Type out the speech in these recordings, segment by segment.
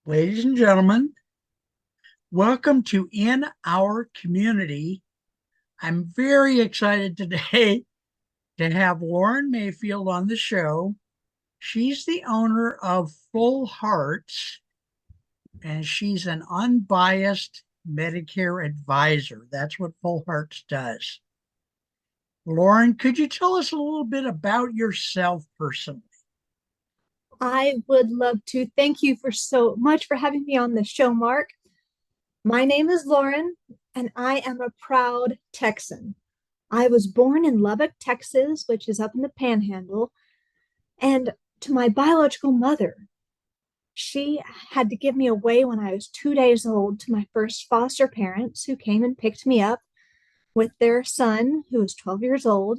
Ladies and gentlemen, welcome to In Our Community. I'm very excited today to have Lauren Mayfield on the show. She's the owner of Full Hearts, and she's an unbiased Medicare advisor. That's what Full Hearts does. Lauren, could you tell us a little bit about yourself personally? I would love to. Thank you for so much for having me on the show, Mark. My name is Lauren, and I am a proud Texan. I was born in Lubbock, Texas, which is up in the Panhandle, and to my biological mother, she had to give me away when I was 2 days old to my first foster parents who came and picked me up with their son, who was 12 years old,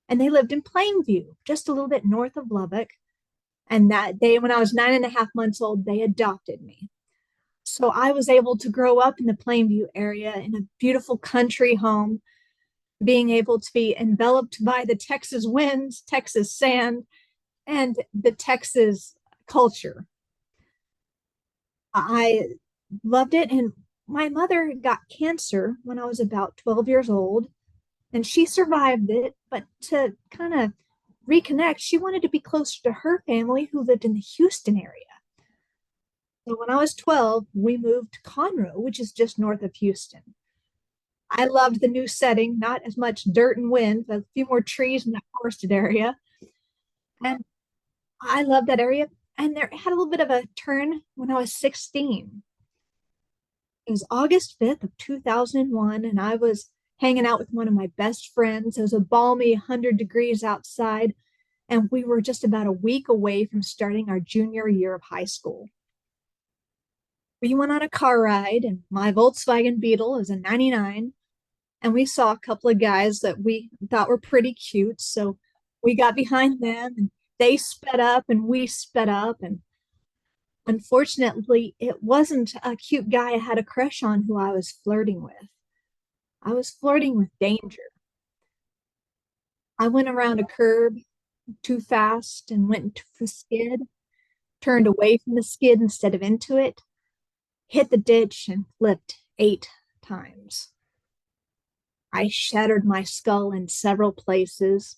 and they lived in Plainview, just a little bit north of Lubbock. And that day, when I was 9.5 months old, they adopted me. So I was able to grow up in the Plainview area in a beautiful country home, being able to be enveloped by the Texas winds, Texas sand, and the Texas culture. I loved it. And my mother got cancer when I was about 12 years old, and she survived it. But to kind of reconnect, she wanted to be closer to her family who lived in the Houston area. So when I was 12, we moved to Conroe, which is just north of Houston. I loved the new setting, not as much dirt and wind, but a few more trees in that forested area. And I loved that area. And there had a little bit of a turn when I was 16. It was August 5th of 2001, and I was hanging out with one of my best friends. It was a balmy 100 degrees outside, and we were just about a week away from starting our junior year of high school. We went on a car ride, and my Volkswagen Beetle is a 99, and we saw a couple of guys that we thought were pretty cute. So we got behind them, and they sped up, and we sped up. And unfortunately, it wasn't a cute guy I had a crush on who I was flirting with. I was flirting with danger. I went around a curb too fast and went into a skid, turned away from the skid instead of into it, hit the ditch, and flipped 8 times. I shattered my skull in several places.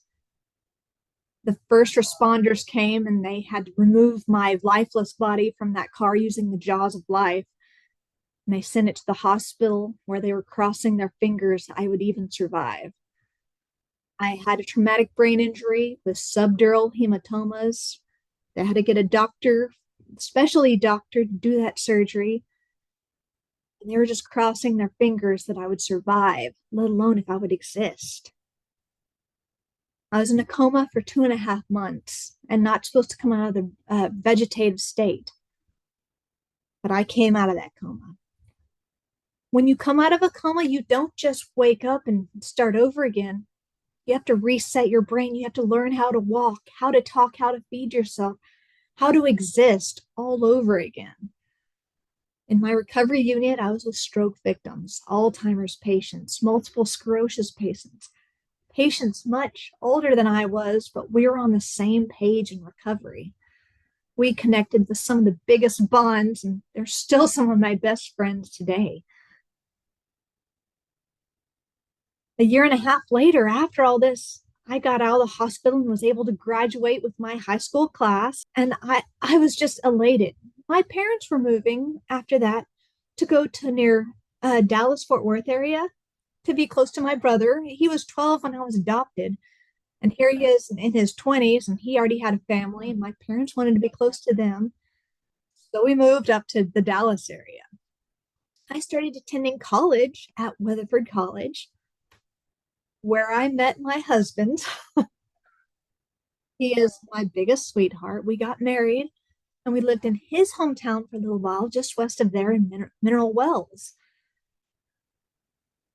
The first responders came and they had to remove my lifeless body from that car using the jaws of life. And they sent it to the hospital where they were crossing their fingers I would even survive. I had a traumatic brain injury with subdural hematomas. They had to get a doctor, specialty doctor, to do that surgery. And they were just crossing their fingers that I would survive, let alone if I would exist. I was in a coma for 2.5 months and not supposed to come out of the vegetative state. But I came out of that coma. When you come out of a coma, you don't just wake up and start over again. You have to reset your brain. You have to learn how to walk, how to talk, how to feed yourself, how to exist all over again. In my recovery unit, I was with stroke victims, Alzheimer's patients, multiple sclerosis patients, patients much older than I was, but we were on the same page in recovery. We connected with some of the biggest bonds, and they're still some of my best friends today. A year and a half later, after all this, I got out of the hospital and was able to graduate with my high school class. And I was just elated. My parents were moving after that to go to near Dallas, Fort Worth area to be close to my brother. He was 12 when I was adopted. And here he is in his 20s, and he already had a family. And my parents wanted to be close to them. So we moved up to the Dallas area. I started attending college at Weatherford College, where I met my husband. He is my biggest sweetheart. We got married and we lived in his hometown for a little while, just west of there in Mineral Wells.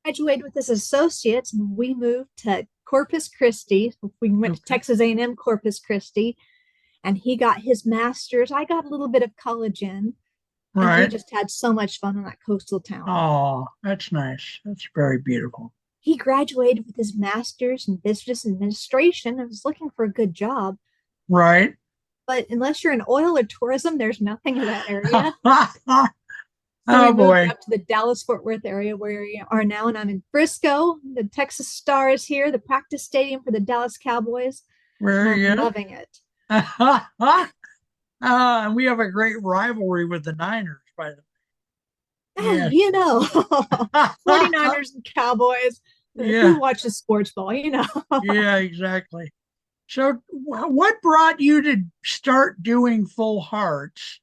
Graduated with his associates and we moved to Corpus Christi. We went to Texas A&M Corpus Christi, and he got his master's. I got a little bit of college in, and we Right. just had so much fun in that coastal town. Oh, that's nice. That's very beautiful. He graduated with his master's in business administration and was looking for a good job. Right. But unless you're in oil or tourism, there's nothing in that area. So we Oh moved boy, up to the Dallas-Fort Worth area where we are now, and I'm in Frisco. The Texas Star is here, the practice stadium for the Dallas Cowboys, and very I'm good. loving it. And we have a great rivalry with the Niners, by the way. Oh, Yes. 49ers and Cowboys. Who Yeah, watches sports ball? yeah, exactly. So, what brought you to start doing full hearts?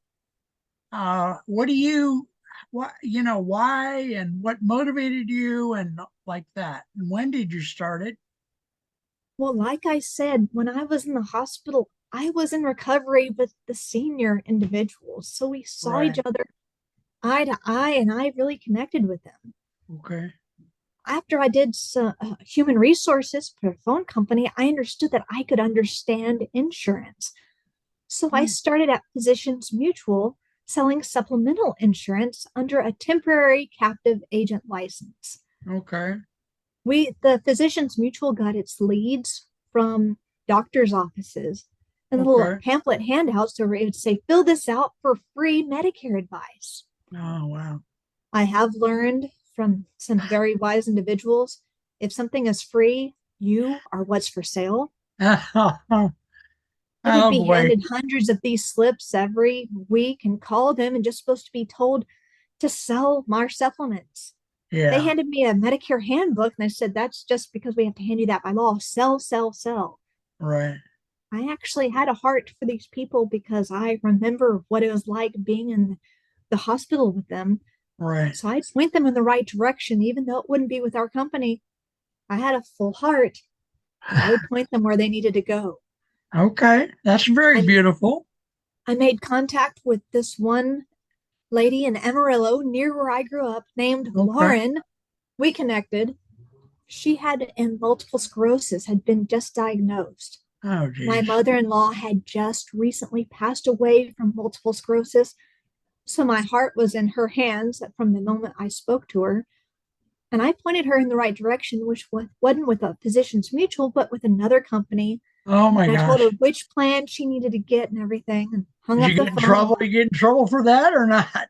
What do you, why and what motivated you and like that? And when did you start it? Well, like I said, when I was in the hospital, I was in recovery with the senior individuals. So we saw each Right. other eye to eye, and I really connected with them. Okay. After I did some, human resources for a phone company, I understood that I could understand insurance. So I Oh, started at Physicians Mutual selling supplemental insurance under a temporary captive agent license. okay. The Physicians Mutual got its leads from doctors' offices and the little Okay. pamphlet handouts where it would say, fill this out for free Medicare advice. Oh, wow. I have learned from some very wise individuals if something is free, you are what's for sale. I would Oh be boy. handed hundreds of these slips every week and call them and just supposed to be told to sell my supplements. They Yeah. handed me a Medicare handbook and I said, that's just because we have to hand you that by law. Sell, sell, sell. Right. I actually had a heart for these people because I remember what it was like being in the hospital with them. Right. So I point them in the right direction, even though it wouldn't be with our company. I had a full heart and I would point them where they needed to go. Okay. That's very I, beautiful. I made contact with this one lady in Amarillo near where I grew up named Okay. Lauren. We connected. She had multiple sclerosis, had been just diagnosed. Oh, My geez. mother-in-law had just recently passed away from multiple sclerosis, so my heart was in her hands from the moment I spoke to her. And I pointed her in the right direction, which wasn't with a Physicians Mutual, but with another company. Oh my And I told her gosh. which plan she needed to get and everything, and hung Did you up the get in phone. trouble? You get in trouble for that or not?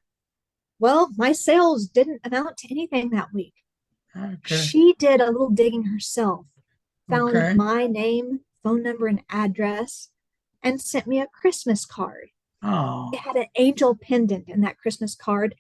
Well, my sales didn't amount to anything that week. Okay. She did a little digging herself, found Okay. my name, phone number, and address, and sent me a Christmas card. It Oh, had an angel pendant in that Christmas card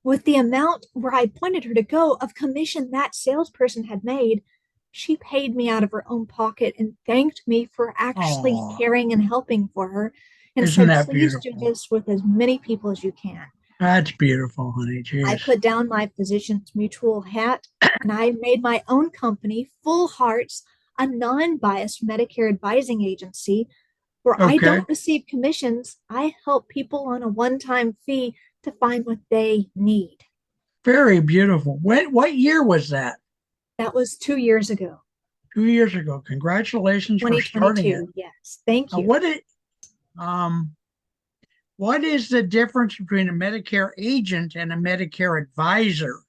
with the amount where I pointed her to go of commission that salesperson had made. She paid me out of her own pocket and thanked me for actually oh, caring and helping for her and isn't said, that please do beautiful? this with as many people as you can. That's beautiful, honey. I Jeez. put down my Physicians Mutual hat and I made my own company, Full Hearts, a non biased Medicare advising agency where I Okay. don't receive commissions. I help people on a one time fee to find what they need. Very beautiful. What year was that? That was 2 years ago, 2 years ago. Congratulations for starting it. 2022. Yes, thank Now, you. um what is the difference between a Medicare agent and a Medicare advisor?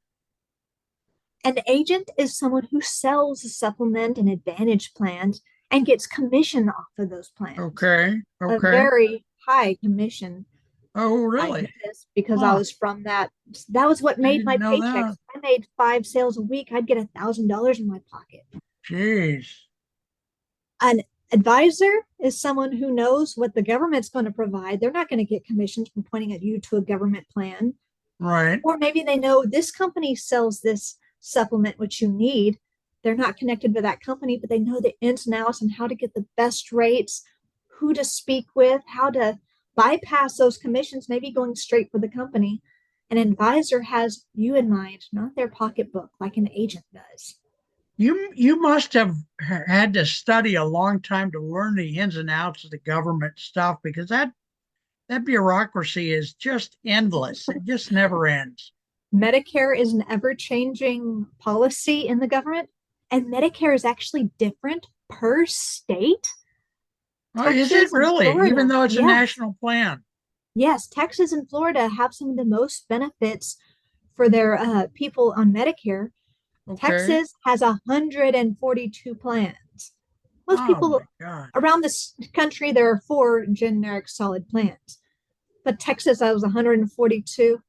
An agent is someone who sells a supplement and advantage plans and gets commission off of those plans, Okay. a Okay. very high commission. Oh, I know really? this because I Huh. was from that. That was what I made didn't my know that. paychecks. I made 5 sales a week. I'd get $1,000 in my pocket. Jeez. An advisor is someone who knows what the government's going to provide. They're not going to get commissions from pointing at you to a government plan. Right. Or maybe they know this company sells this supplement which you need. They're not connected with that company, but they know the ins and outs and how to get the best rates, who to speak with, how to bypass those commissions, maybe going straight for the company. An advisor has you in mind, not their pocketbook like an agent does. You must have had to study a long time to learn the ins and outs of the government stuff because that bureaucracy is just endless. It just never ends. Medicare is an ever changing policy in the government, and Medicare is actually different per state. Oh, is it Texas and really? Even Florida, though it's a yes, national plan. yes, Texas and Florida have some of the most benefits for their people on Medicare. Okay. Texas has 142 plans. Most Oh my people God. around this country, there are four generic solid plans. But Texas, I was 142,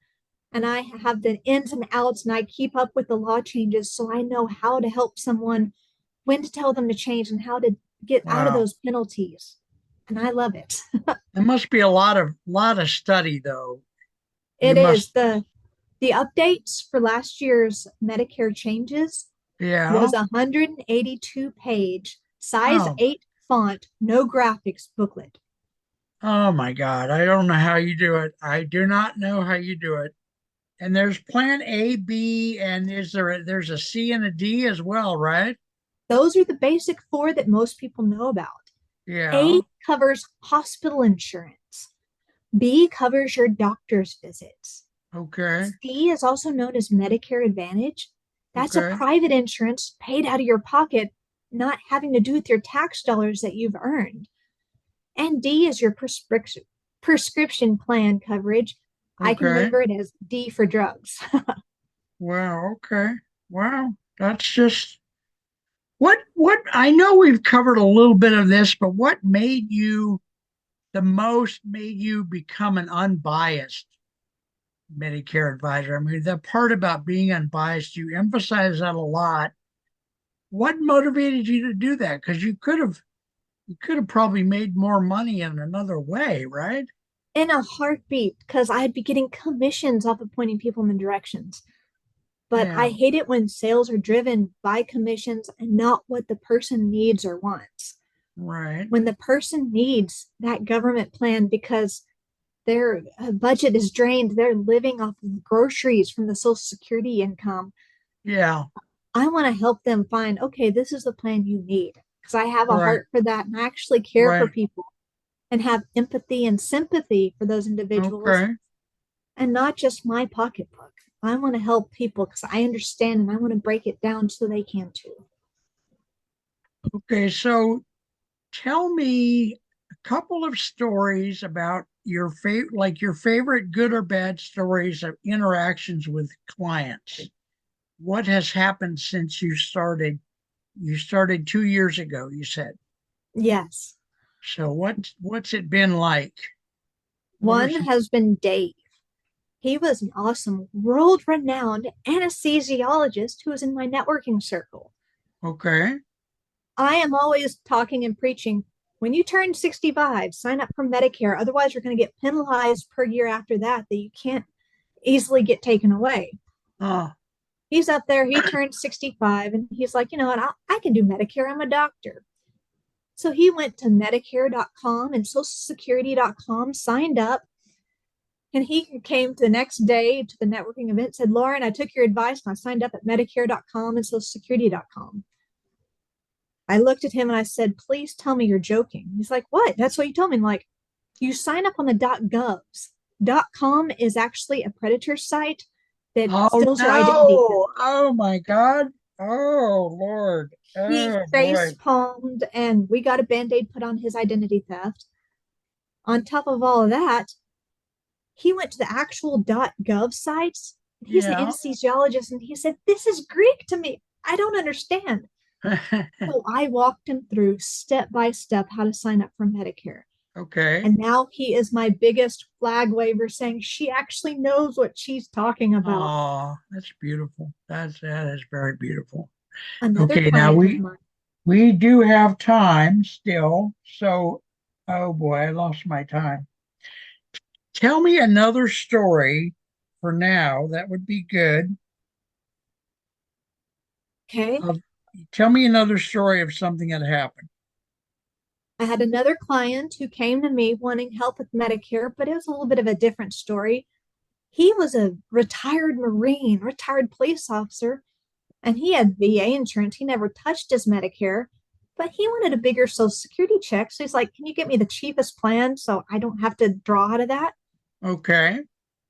and I have the ins and outs, and I keep up with the law changes, so I know how to help someone, when to tell them to change, and how to get out of Wow. those penalties. And I love it. There must be a lot of study though. You It must, is the updates for last year's Medicare changes yeah. was a 182 page, size Oh, 8 font, no graphics booklet. oh my God. I don't know how you do it. I do not know how you do it. And there's plan A, B, and there's a C and a D as well, right? Those are the basic four that most people know about. A Yeah. covers hospital insurance. B covers your doctor's visits. Okay. C is also known as Medicare Advantage. That's a Okay. private insurance paid out of your pocket, not having to do with your tax dollars that you've earned. And D is your prescription plan coverage. I can Okay. remember it as D for drugs. Wow. Okay. Wow. That's just what I know we've covered a little bit of this, but what made you become an unbiased Medicare advisor? I mean, the part about being unbiased, you emphasize that a lot. What motivated you to do that? Because you could have probably made more money in another way, right? In a heartbeat, because I'd be getting commissions off of pointing people in the directions. But Yeah, I hate it when sales are driven by commissions and not what the person needs or wants. right. When the person needs that government plan because their budget is drained, they're living off of groceries from the Social Security income. Yeah, I want to help them find, okay, this is the plan you need because I have a right, heart for that and I actually care for right. people and have empathy and sympathy for those individuals Okay. and not just my pocketbook. I want to help people because I understand and I want to break it down so they can too. Okay, so tell me a couple of stories about your favorite good or bad stories of interactions with clients. What has happened since you started? You started 2 years ago, you said. Yes. So what's it been like? What are One some has been Dave. He was an awesome, world renowned anesthesiologist who was in my networking circle. okay? I am always talking and preaching when you turn 65, sign up for Medicare. Otherwise, you're going to get penalized per year after that you can't easily get taken away. Oh, He's up there, he turned 65, and he's like, you know what, I can do Medicare. I'm a doctor. So he went to Medicare.com and SocialSecurity.com, signed up, and he came the next day to the networking event, said, Lauren, I took your advice and I signed up at Medicare.com and SocialSecurity.com. I looked at him and I said, please tell me you're joking. He's like, what? That's what you told me. I'm like, you sign up on the .govs. .com is actually a predator site that oh steals your identity theft. no. Oh my God. Oh Lord. He Oh face boy. palmed and we got a band-aid put on his identity theft. On top of all of that, he went to the actual .gov sites. He's an Yeah. anesthesiologist and he said, this is Greek to me. I don't understand. So I walked him through step by step how to sign up for Medicare. Okay. And now he is my biggest flag waver saying she actually knows what she's talking about. Oh, that's beautiful. That is very beautiful. Another Okay, now client of we mine. we do have time still. So, oh boy, I lost my time. Tell me another story for now. That would be good. Okay. Of, tell me another story of something that happened. I had another client who came to me wanting help with Medicare, but it was a little bit of a different story. He was a retired Marine, retired police officer, and he had VA insurance. He never touched his Medicare, but he wanted a bigger Social Security check. So he's like, can you get me the cheapest plan so I don't have to draw out of that? Okay.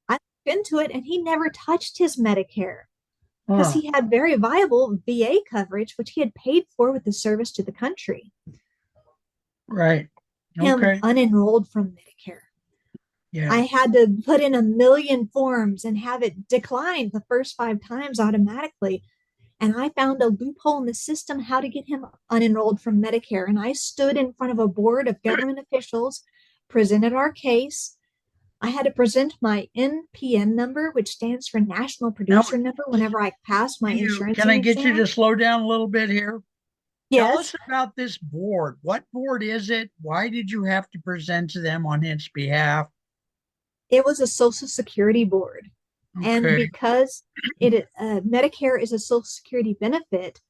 I looked into it and he never touched his Medicare because Huh. he had very viable VA coverage, which he had paid for with the service to the country. Right. Him Okay. unenrolled from Medicare. Yeah. I had to put in a million forms and have it declined the first 5 times automatically. And I found a loophole in the system how to get him unenrolled from Medicare. And I stood in front of a board of government officials, presented our case. I had to present my NPN number, which stands for National Now, Producer Number, whenever I passed my can I insurancing get you exam. to slow down a little bit here? Tell Yes, us about this board. What board is it? Why did you have to present to them on its behalf? it was a Social Security board. And Okay, because Medicare is a Social Security benefit,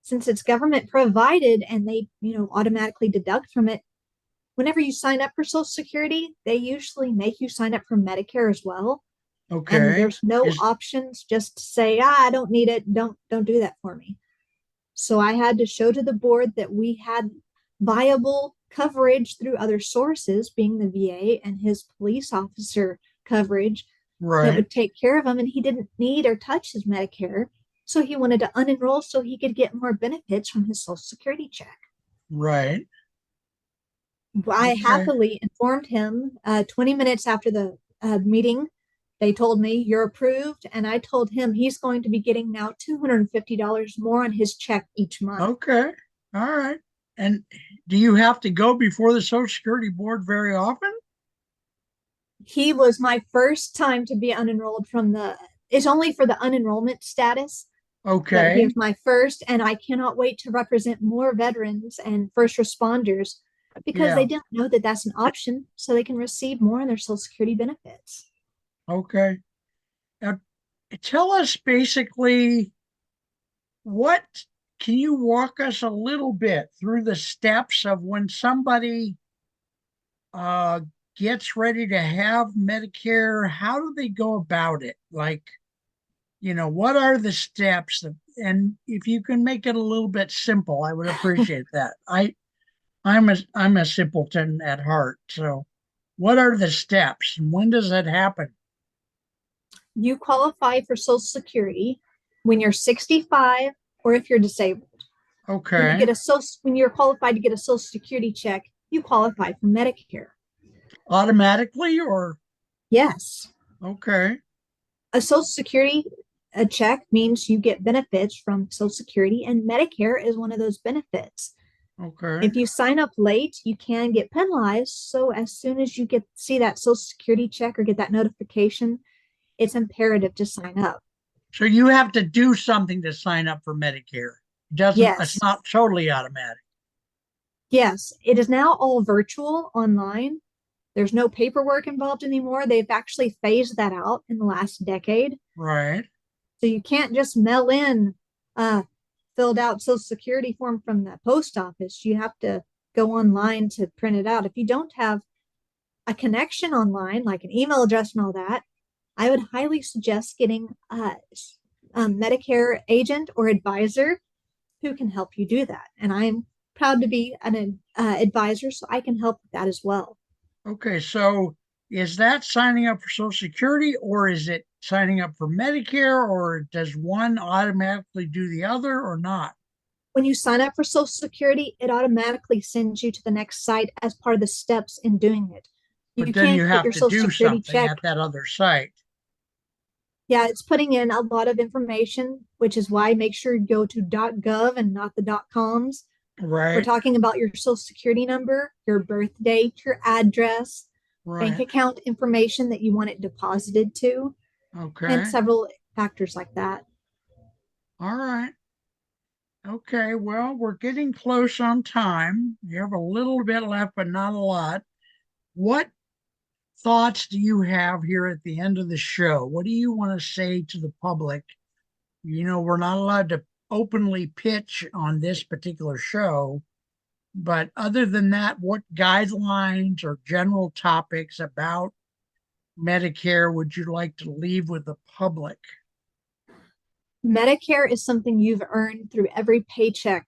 since it's government provided and they, automatically deduct from it, whenever you sign up for Social Security, they usually make you sign up for Medicare as well. And okay. there's no Is options just to say, I don't need it. Don't do that for me. So I had to show to the board that we had viable coverage through other sources, being the VA and his police officer coverage that right, would take care of him. And he didn't need or touch his Medicare. So he wanted to unenroll so he could get more benefits from his Social Security check. right. I Okay, happily informed him 20 minutes after the meeting. They told me you're approved, and I told him he's going to be getting now $250 more on his check each month. okay. All right. And do you have to go before the Social Security Board very often? He was my first time to be unenrolled from the, it's only for the unenrollment status, but he Okay, was my first, and I cannot wait to represent more veterans and first responders because they yeah, didn't know that that's an option so they can receive more on their Social Security benefits. okay. Now, tell us basically what can you walk us a little bit through the steps of when somebody uh, gets ready to have Medicare? How do they go about it? Like, what are the steps? And if you can make it a little bit simple, I would appreciate that. I'm a simpleton at heart. So, what are the steps and when does that happen? You qualify for Social Security when you're 65 or if you're disabled. Okay, When you're qualified to get a Social Security check, you qualify for Medicare. automatically or Yes, okay, a Social Security a check means you get benefits from Social Security, and Medicare is one of those benefits. okay, If you sign up late, you can get penalized. So as soon as you get see that Social Security check or get that notification, it's imperative to sign up. so you have to do something to sign up for Medicare. It's Yes, not totally automatic, yes, it is now all virtual online. There's no paperwork involved anymore. They've actually phased that out in the last decade. right? So you can't just mail in a filled out Social Security form from the post office. You have to go online to print it out. If you don't have a connection online, like an email address and all that, I would highly suggest getting a Medicare agent or advisor who can help you do that. And I'm proud to be an advisor, so I can help with that as well. Okay, so is that signing up for Social Security or is it signing up for Medicare or does one automatically do the other or not? When you sign up for Social Security, it automatically sends you to the next site as part of the steps in doing it. But You then can't you get have your to Social do Security something check. at that other site, Yeah, it's putting in a lot of information, which is why make sure you go to .gov and not the .coms. We're right? talking about your Social Security number, your birth date, your address, bank Right. account information that you want it deposited to, and Okay. several factors like that. All right. Okay. Well, we're getting close on time. You have a little bit left, but not a lot. What thoughts do you have here at the end of the show? What do you want to say to the public? We're not allowed to openly pitch on this particular show, but other than that, what guidelines or general topics about Medicare would you like to leave with the public? Medicare is something you've earned through every paycheck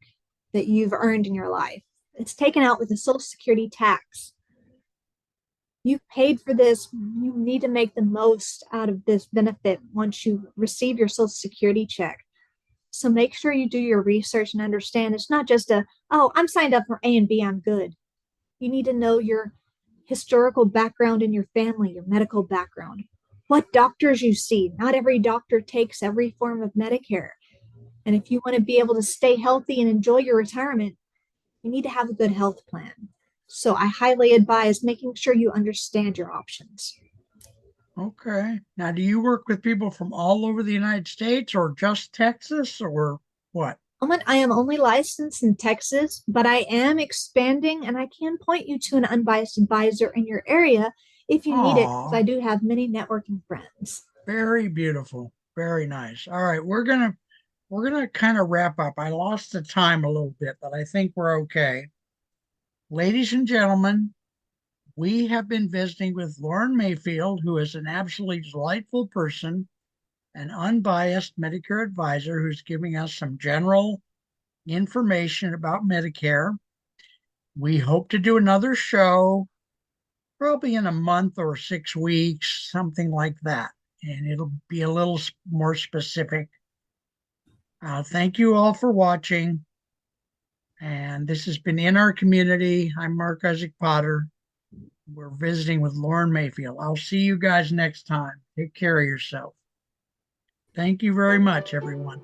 that you've earned in your life. It's taken out with the Social Security tax. You've paid for this. You need to make the most out of this benefit once you receive your Social Security check. So make sure you do your research and understand it's not just oh, I'm signed up for A and B, I'm good. You need to know your historical background in your family, your medical background, what doctors you see. Not every doctor takes every form of Medicare. And if you want to be able to stay healthy and enjoy your retirement, you need to have a good health plan. So I highly advise making sure you understand your options. Okay. Now, do you work with people from all over the United States or just Texas or what? I am only licensed in Texas, but I am expanding and I can point you to an unbiased advisor in your area if you need it, because Oh, I do have many networking friends. very beautiful. Very nice. All right, we're gonna kind of wrap up. I lost the time a little bit, but I think we're okay. Ladies and gentlemen, we have been visiting with Lauren Mayfield, who is an absolutely delightful person, an unbiased Medicare advisor who's giving us some general information about Medicare. We hope to do another show probably in a month or 6 weeks, something like that. And it'll be a little more specific. Thank you all for watching. And this has been In Our Community. I'm Mark Potter. We're visiting with Lauren Mayfield. I'll see you guys next time. Take care of yourself. Thank you very much, everyone.